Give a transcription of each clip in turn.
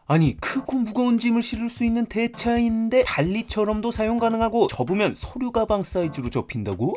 아니 크고 무거운 짐을 실을 수 있는 대차인데 달리처럼도 사용 가능하고 접으면 서류 가방 사이즈로 접힌다고?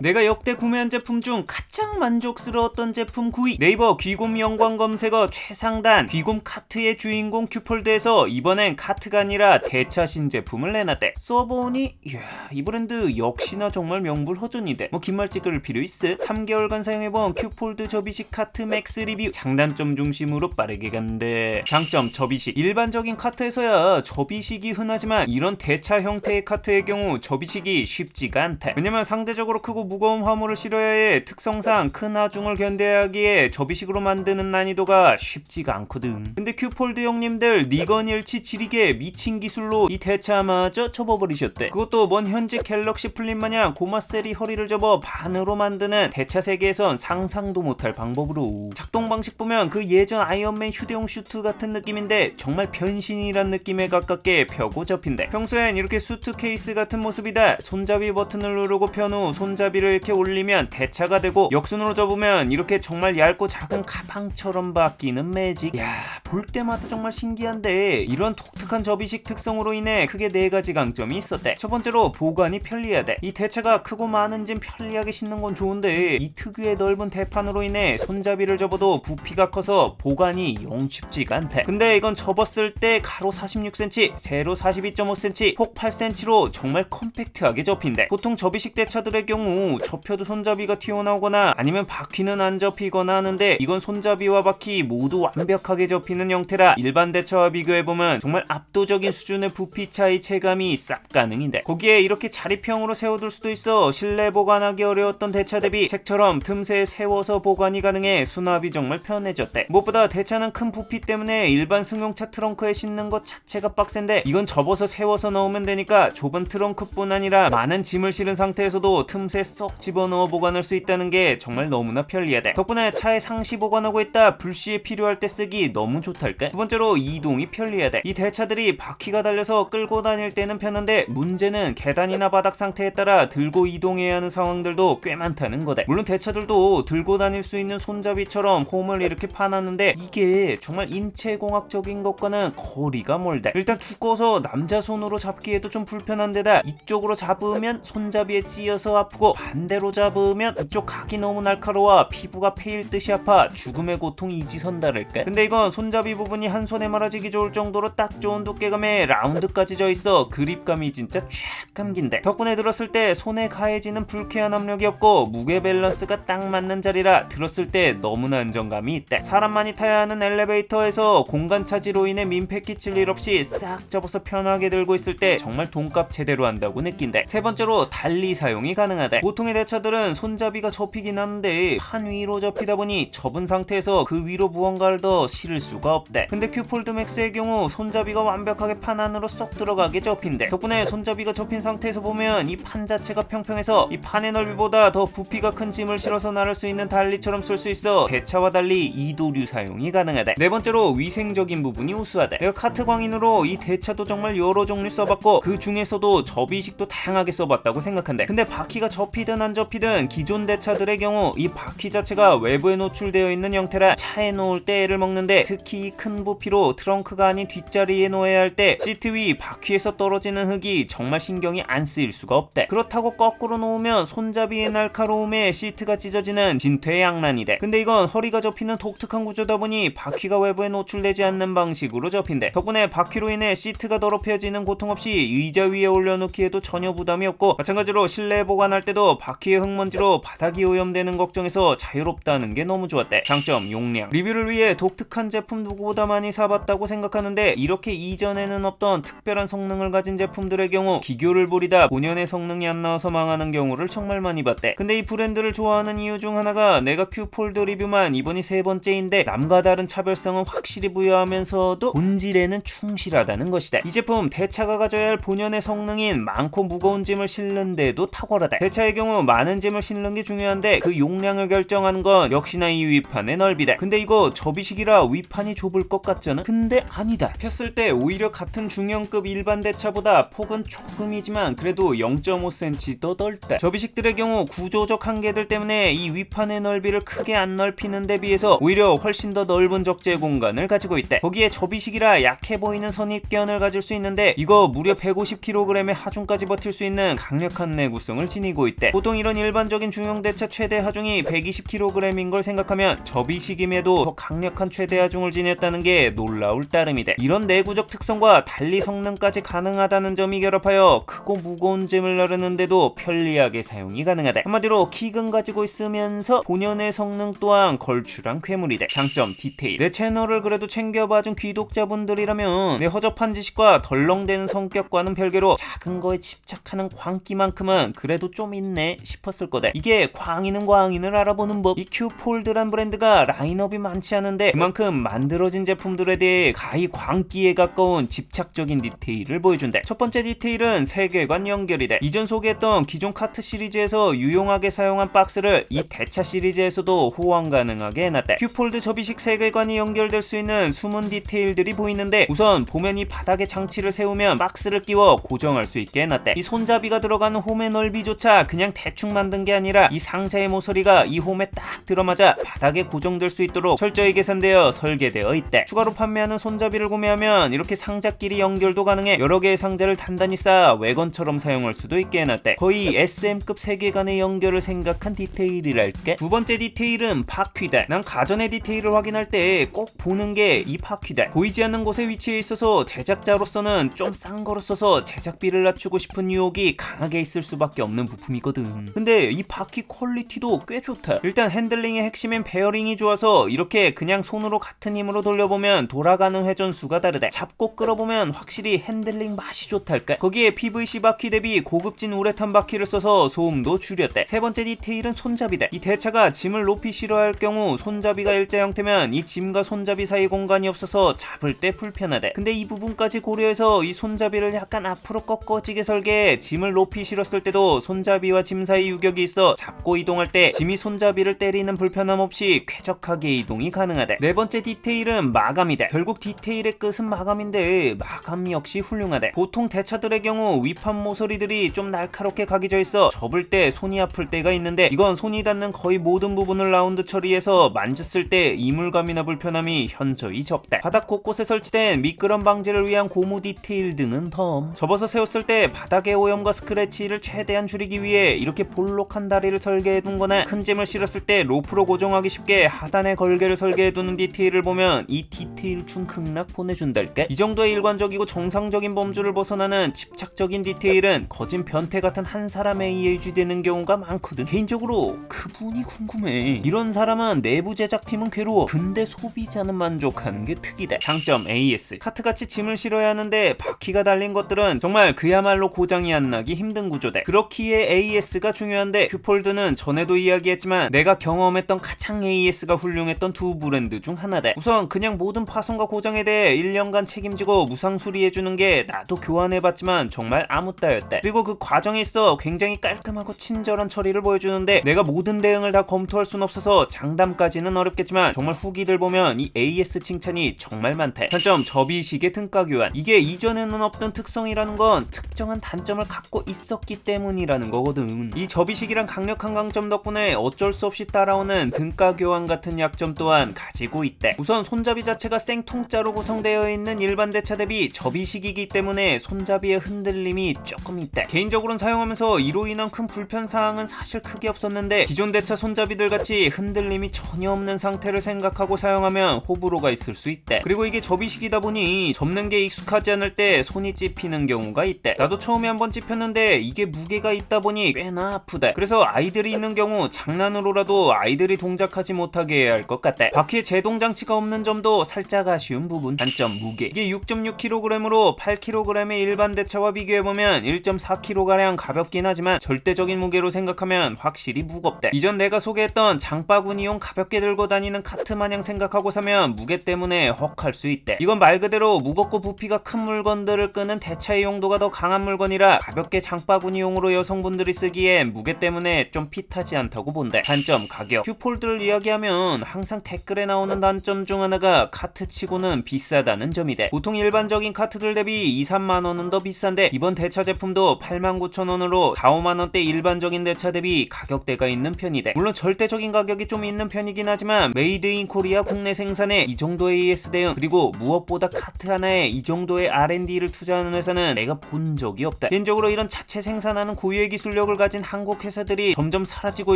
내가 역대 구매한 제품 중 가장 만족스러웠던 제품 9위, 네이버 귀곰 연관 검색어 최상단 귀곰 카트의 주인공 큐폴드에서 이번엔 카트가 아니라 대차 신제품을 내놨대. 써보니 이야, 이 브랜드 역시나 정말 명불허전이대. 뭐 긴 말 찍을 필요 있어. 3개월간 사용해본 큐폴드 접이식 카트 맥스 리뷰. 장단점 중심으로 빠르게 간대. 장점 접이식. 일반적인 카트에서야 접이식이 흔하지만 이런 대차 형태의 카트의 경우 접이식이 쉽지가 않대. 왜냐면 상대적으로 크고 무거운 화물을 실어야 해 특성상 큰 하중을 견뎌야 하기에 접이식으로 만드는 난이도가 쉽지가 않거든. 근데 큐폴드 형님들 니건일치 지리게 미친 기술로 이 대차마저 접어버리셨대. 그것도 먼 현지 갤럭시 플립 마냥 고마셀이 허리를 접어 반으로 만드는 대차 세계에선 상상도 못할 방법으로. 작동 방식 보면 그 예전 아이언맨 휴대용 슈트 같은 느낌인데 정말 변신이란 느낌에 가깝게 펴고 접힌대. 평소엔 이렇게 수트 케이스 같은 모습이다. 손잡이 버튼을 누르고 편 후 손잡이를 이렇게 올리면 대차가 되고 역순으로 접으면 이렇게 정말 얇고 작은 가방처럼 바뀌는 매직. 야, 볼 때마다 정말 신기한데 이런 독특한 접이식 특성으로 인해 크게 4가지 강점이 있었대. 첫 번째로 보관이 편리하대. 이 대차가 크고 많은 짐 편리하게 싣는 건 좋은데 이 특유의 넓은 대판으로 인해 손잡이를 접어도 부피가 커서 보관이 영 쉽지가 않대. 근데 이건 접었을 때 가로 46cm, 세로 42.5cm, 폭 8cm로 정말 컴팩트하게 접힌대. 보통 접이식 대차들의 경우 접혀도 손잡이가 튀어나오거나 아니면 바퀴는 안 접히거나 하는데 이건 손잡이와 바퀴 모두 완벽하게 접히는 형태라 일반 대차와 비교해보면 정말 압도적인 수준의 부피 차이 체감이 싹 가능인데, 거기에 이렇게 자립형으로 세워둘 수도 있어 실내 보관하기 어려웠던 대차 대비 책처럼 틈새에 세워서 보관이 가능해 수납이 정말 편해졌대. 무엇보다 대차는 큰 부피 때문에 일반 승용차 트렁크에 싣는 것 자체가 빡센데 이건 접어서 세워서 넣으면 되니까 좁은 트렁크뿐 아니라 많은 짐을 실은 상태에서도 틈새 쏙 집어넣어 보관할 수 있다는 게 정말 너무나 편리하대. 덕분에 차에 상시 보관하고 있다 불시에 필요할 때 쓰기 너무 좋달까. 두 번째로 이동이 편리하대. 이 대차들이 바퀴가 달려서 끌고 다닐 때는 편한데 문제는 계단이나 바닥 상태에 따라 들고 이동해야 하는 상황들도 꽤 많다는 거대. 물론 대차들도 들고 다닐 수 있는 손잡이처럼 홈을 이렇게 파놨는데 이게 정말 인체공학적인 것과는 거리가 멀대. 일단 두꺼워서 남자 손으로 잡기에도 좀 불편한 데다 이쪽으로 잡으면 손잡이에 찧어서 아프고 반대로 잡으면 이쪽 각이 너무 날카로워 피부가 패일 듯이 아파 죽음의 고통 이지선다랄까. 근데 이건 손잡이 부분이 한 손에 말아지기 좋을 정도로 딱 좋은 두께감에 라운드까지 져있어 그립감이 진짜 쫙 감긴대. 덕분에 들었을 때 손에 가해지는 불쾌한 압력이 없고 무게 밸런스가 딱 맞는 자리라 들었을 때 너무나 안정감이 있대. 사람 많이 타야 하는 엘리베이터에서 공간 차지로 인해 민폐 끼칠 일 없이 싹 접어서 편하게 들고 있을 때 정말 돈값 제대로 한다고 느낀대. 세 번째로 달리 사용이 가능하대. 보통의 대차들은 손잡이가 접히긴 하는데 판 위로 접히다 보니 접은 상태에서 그 위로 무언가를 더 실을 수가 없대. 근데 큐폴드 맥스의 경우 손잡이가 완벽하게 판 안으로 쏙 들어가게 접힌대. 덕분에 손잡이가 접힌 상태에서 보면 이 판 자체가 평평해서 이 판의 넓이보다 더 부피가 큰 짐을 실어서 나를 수 있는 달리처럼 쓸 수 있어 대차와 달리 이도류 사용이 가능하대. 네 번째로 위생적인 부분이 우수하대. 내가 카트 광인으로 이 대차도 정말 여러 종류 써봤고 그 중에서도 접이식도 다양하게 써봤다고 생각한대. 근데 바퀴가 접히든 안 접히든 기존 대차들의 경우 이 바퀴 자체가 외부에 노출되어 있는 형태라 차에 놓을 때 애를 먹는데, 특히 큰 부피로 트렁크가 아닌 뒷자리에 놓아야 할 때 시트 위 바퀴에서 떨어지는 흙이 정말 신경이 안 쓰일 수가 없대. 그렇다고 거꾸로 놓으면 손잡이의 날카로움에 시트가 찢어지는 진퇴양난이대. 근데 이건 허리가 접히는 독특한 구조다 보니 바퀴가 외부에 노출되지 않는 방식으로 접힌대. 덕분에 바퀴로 인해 시트가 더럽혀지는 고통 없이 의자 위에 올려놓기에도 전혀 부담이 없고, 마찬가지로 실내에 보관할 때도 바퀴의 흙먼지로 바닥이 오염되는 걱정에서 자유롭다는 게 너무 좋았대. 장점 용량. 리뷰를 위해 독특한 제품 누구보다 많이 사봤다고 생각하는데 이렇게 이전에는 없던 특별한 성능을 가진 제품들의 경우 기교를 부리다 본연의 성능이 안 나와서 망하는 경우를 정말 많이 봤대. 근데 이 브랜드를 좋아하는 이유 중 하나가 내가 큐폴드 리뷰만 이번이 3번째인데 남과 다른 차별성은 확실히 부여하면서도 본질에는 충실하다는 것이다. 이 제품 대차가 가져야 할 본연의 성능인 많고 무거운 짐을 실는데도 탁월하다. 대차의 경우 경우 많은 짐을 실는 게 중요한데 그 용량을 결정하는 건 역시나 이 위판의 넓이다. 근데 이거 접이식이라 위판이 좁을 것 같잖아? 근데 아니다. 폈을 때 오히려 같은 중형급 일반 대차보다 폭은 조금이지만 그래도 0.5cm 더 넓다. 접이식들의 경우 구조적 한계들 때문에 이 위판의 넓이를 크게 안 넓히는 데 비해서 오히려 훨씬 더 넓은 적재 공간을 가지고 있다. 거기에 접이식이라 약해 보이는 선입견을 가질 수 있는데 이거 무려 150kg의 하중까지 버틸 수 있는 강력한 내구성을 지니고 있대. 보통 이런 일반적인 중형 대차 최대 하중이 120kg인 걸 생각하면 접이식임에도 더 강력한 최대 하중을 지녔다는 게 놀라울 따름이다. 이런 내구적 특성과 달리 성능까지 가능하다는 점이 결합하여 크고 무거운 짐을 나르는데도 편리하게 사용이 가능하다. 한마디로 킥은 가지고 있으면서 본연의 성능 또한 걸출한 괴물이다. 장점 디테일. 내 채널을 그래도 챙겨봐준 귀독자분들이라면 내 허접한 지식과 덜렁대는 성격과는 별개로 작은 거에 집착하는 광기만큼은 그래도 좀 있네 싶었을 거다. 이게 광인은 광인을 알아보는 법. 이 큐폴드란 브랜드가 라인업이 많지 않은데 그만큼 만들어진 제품들에 대해 가히 광기에 가까운 집착적인 디테일을 보여준다. 첫 번째 디테일은 세계관 연결이다. 이전 소개했던 기존 카트 시리즈에서 유용하게 사용한 박스를 이 대차 시리즈에서도 호환 가능하게 해놨다. 큐폴드 접이식 세계관이 연결될 수 있는 숨은 디테일들이 보이는데 우선 보면 이 바닥에 장치를 세우면 박스를 끼워 고정할 수 있게 해놨다. 이 손잡이가 들어가는 홈의 넓이조차 그냥 대충 만든 게 아니라 이 상자의 모서리가 이 홈에 딱 들어맞아 바닥에 고정될 수 있도록 철저히 계산되어 설계되어 있대. 추가로 판매하는 손잡이를 구매하면 이렇게 상자끼리 연결도 가능해 여러 개의 상자를 단단히 쌓아 외건처럼 사용할 수도 있게 해놨대. 거의 SM급 세계관의 연결을 생각한 디테일이랄게. 두 번째 디테일은 바퀴다. 난 가전의 디테일을 확인할 때 꼭 보는 게 이 바퀴다. 보이지 않는 곳에 위치해 있어서 제작자로서는 좀 싼 거로 써서 제작비를 낮추고 싶은 유혹이 강하게 있을 수밖에 없는 부품이거든. 근데 이 바퀴 퀄리티도 꽤 좋다. 일단 핸들링의 핵심인 베어링이 좋아서 이렇게 그냥 손으로 같은 힘으로 돌려보면 돌아가는 회전수가 다르다. 잡고 끌어보면 확실히 핸들링 맛이 좋달까. 거기에 PVC 바퀴 대비 고급진 우레탄 바퀴를 써서 소음도 줄였대. 세 번째 디테일은 손잡이다. 이 대차가 짐을 높이 실어야 할 경우 손잡이가 일자 형태면 이 짐과 손잡이 사이 공간이 없어서 잡을 때 불편하대. 근데 이 부분까지 고려해서 이 손잡이를 약간 앞으로 꺾어지게 설계해 짐을 높이 실었을 때도 손잡이와 짐 사이 유격이 있어 잡고 이동할 때 짐이 손잡이를 때리는 불편함 없이 쾌적하게 이동이 가능하대. 네 번째 디테일은 마감이다. 결국 디테일의 끝은 마감인데 마감 역시 훌륭하대. 보통 대차들의 경우 위판 모서리들이 좀 날카롭게 각이져 있어 접을 때 손이 아플 때가 있는데 이건 손이 닿는 거의 모든 부분을 라운드 처리해서 만졌을 때 이물감이나 불편함이 현저히 적다. 바닥 곳곳에 설치된 미끄럼 방지를 위한 고무 디테일 등은 덤. 접어서 세웠을 때 바닥의 오염과 스크래치를 최대한 줄이기 위해 이렇게 볼록한 다리를 설계해둔 거나 큰 짐을 실었을 때 로프로 고정하기 쉽게 하단에 걸개를 설계해두는 디테일을 보면 이 디테일 중 극락 보내준달까? 이 정도의 일관적이고 정상적인 범주를 벗어나는 집착적인 디테일은 거진 변태 같은 한 사람에 의해 유지되는 경우가 많거든. 개인적으로 그분이 궁금해. 이런 사람은 내부 제작팀은 괴로워. 근데 소비자는 만족하는 게 특이다. 장점 AS. 카트같이 짐을 실어야 하는데 바퀴가 달린 것들은 정말 그야말로 고장이 안 나기 힘든 구조다. 그렇기에 AS가 중요한데 큐폴드는 전에도 이야기했지만 내가 경험했던 가장 AS가 훌륭했던 두 브랜드 중 하나다. 우선 그냥 모든 파손과 고장에 대해 1년간 책임지고 무상 수리해주는 게 나도 교환해봤지만 정말 아무 따였다. 그리고 그 과정에 있어 굉장히 깔끔하고 친절한 처리를 보여주는데 내가 모든 대응을 다 검토할 순 없어서 장담까지는 어렵겠지만 정말 후기들 보면 이 AS 칭찬이 정말 많다. 단점 접이식의 등가 교환. 이게 이전에는 없던 특성이라는 건 특정한 단점을 갖고 있었기 때문이라는 거거든. 이 접이식이란 강력한 강점 덕분에 어쩔 수 없이 따라오는 등가 교환 같은 약점 또한 가지고 있대. 우선 손잡이 자체가 생통짜로 구성되어 있는 일반 대차 대비 접이식이기 때문에 손잡이의 흔들림이 조금 있대. 개인적으로는 사용하면서 이로 인한 큰 불편사항은 사실 크게 없었는데 기존 대차 손잡이들 같이 흔들림이 전혀 없는 상태를 생각하고 사용하면 호불호가 있을 수 있대. 그리고 이게 접이식이다 보니 접는 게 익숙하지 않을 때 손이 찝히는 경우가 있대. 나도 처음에 한번 찝혔는데 이게 무게가 있다 보니 꽤나 아프대. 그래서 아이들이 있는 경우 장난으로라도 아이들이 동작하지 못하게 해야 할 것 같대. 바퀴에 제동 장치가 없는 점도 살짝 아쉬운 부분. 단점 무게. 이게 6.6kg으로 8kg의 일반 대차와 비교해보면 1.4kg가량 가볍긴 하지만 절대적인 무게로 생각하면 확실히 무겁대. 이전 내가 소개했던 장바구니용 가볍게 들고 다니는 카트 마냥 생각하고 사면 무게 때문에 헉할 수 있대. 이건 말 그대로 무겁고 부피가 큰 물건들을 끄는 대차의 용도가 더 강한 물건이라 가볍게 장바구니용으로 여성분들이 쓰기엔 무게 때문에 좀 핏하지 않다고 본대. 단점, 가격. 큐폴드를 이야기하면 항상 댓글에 나오는 단점 중 하나가 카트치고는 비싸다는 점이대. 보통 일반적인 카트들 대비 2-3만원은 더 비싼데 이번 대차 제품도 89,000원으로 4-5만원대 일반적인 대차 대비 가격대가 있는 편이대. 물론 절대적인 가격이 좀 있는 편이긴 하지만 메이드 인 코리아 국내 생산에 이 정도의 AS 대응, 그리고 무엇보다 카트 하나에 이 정도의 R&D를 투자하는 회사는 내가 본 적이 없다. 개인적으로 이런 자체 생산하는 고유의 기술력을 가진 한국 회사들이 점점 사라지고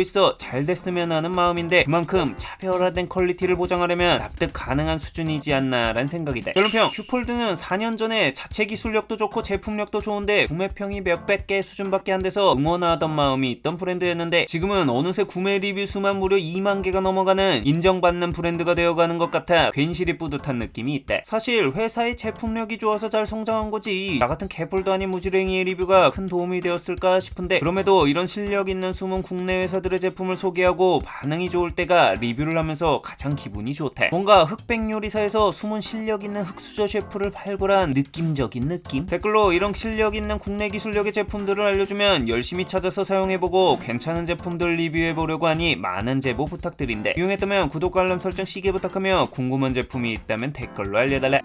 있어 잘 됐으면 하는 마음인데 그만큼 차별화된 퀄리티를 보장하려면 납득 가능한 수준이지 않나 라는 생각이다. 결론평, 큐폴드는 4년 전에 자체 기술력도 좋고 제품력도 좋은데 구매평이 몇백 개 수준밖에 안 돼서 응원하던 마음이 있던 브랜드였는데 지금은 어느새 구매 리뷰 수만 무려 2만 개가 넘어가는 인정받는 브랜드가 되어가는 것 같아 괜시리 뿌듯한 느낌이 있다. 사실 회사의 제품력이 좋아서 잘 성장한 거지 나 같은 개뿔도 아닌 무지랭이의 리뷰가 큰 도움이 되었을까 싶은데 그럼에도 이런 실력 있는 숨은 국내 회사들의 제품을 소개하고 반응이 좋을 때가 리뷰를 하면서 가장 기분이 좋대. 뭔가 흑백 요리사에서 숨은 실력 있는 흑수저 셰프를 발굴한 느낌적인 느낌? 댓글로 이런 실력 있는 국내 기술력의 제품들을 알려주면 열심히 찾아서 사용해보고 괜찮은 제품들 리뷰해보려고 하니 많은 제보 부탁드린대. 이용했다면 구독과 알람 설정 시계 부탁하며 궁금한 제품이 있다면 댓글로 알려달래.